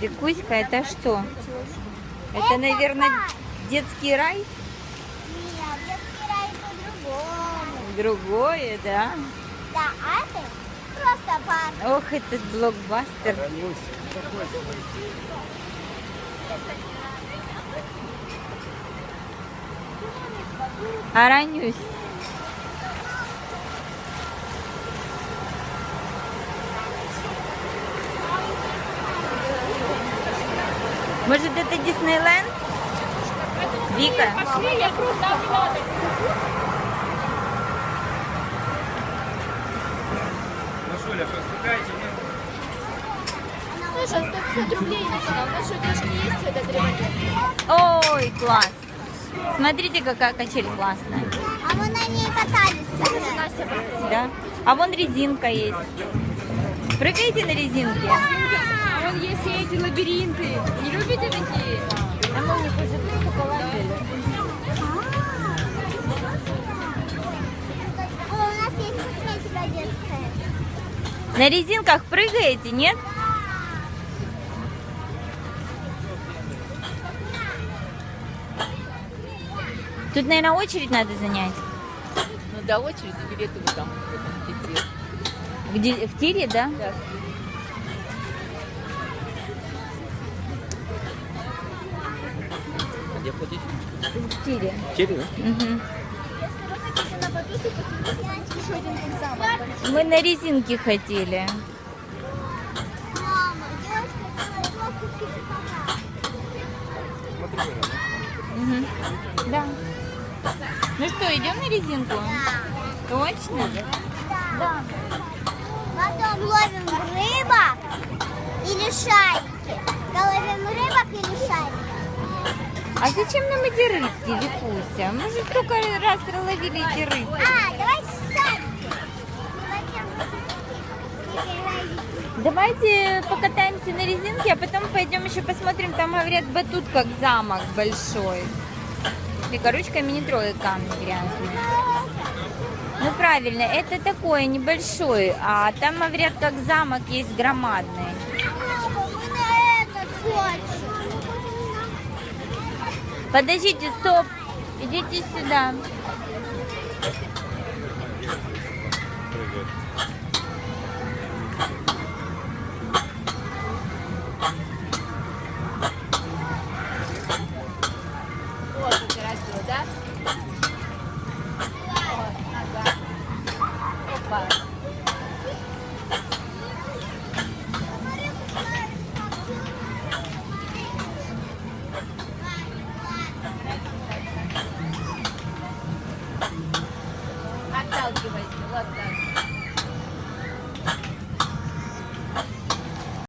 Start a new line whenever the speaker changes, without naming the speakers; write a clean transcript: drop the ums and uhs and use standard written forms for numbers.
Викуська, это что? Это, наверное, детский рай?
Нет, детский рай по-другому.
Другое, да?
Да, а это просто парк.
Ох, этот блокбастер. Аранюсь. Может, это Диснейленд? Вика?
Пошли, я просто...
Машуля, приступайте, нет?
Слушай, 150 рублей начинал. У нас что, девушки есть этот ремонт?
Ой, класс. Смотрите, какая качель классная.
А мы на ней катались.
Настя,
Да? А вон резинка есть. Прыгайте на резинке.
а вон есть все эти лабиринты. Не любите такие?
А мы у них уже поколотили.
О, у нас есть косметика детская.
На резинках прыгаете, нет? Тут, наверное, очередь надо занять.
Ну, до очереди билеты вы там в этом
Где, в тире, да?
Да.
Где платить?
В тире.
Через, да?
Мгм.
Если вы хотите на подушку, посмотрите еще один экзамен.
Мы на резинке хотели.
Мама, девочка, это лодку
Смотри,
Мгм. Да. Ну что, идем на резинку? Точно?
Да. Потом ловим рыбок или шарики. Ловим рыбок или шарики.
А зачем нам эти рыбки, Викуся? Мы же столько раз ловили эти рыбки.
А, давайте шарики.
Давайте покатаемся на резинке, а потом пойдем еще посмотрим. Там, говорят, батут как замок большой. Только ручками не трогай камни грязные. Ну правильно, это такое небольшой, а там, говорят, как замок есть громадный.
Мама, мы на этот хочем.
Подождите, стоп, идите сюда.
Вот, как красиво, да? Ага. Опа. Отталкивайте, вот так.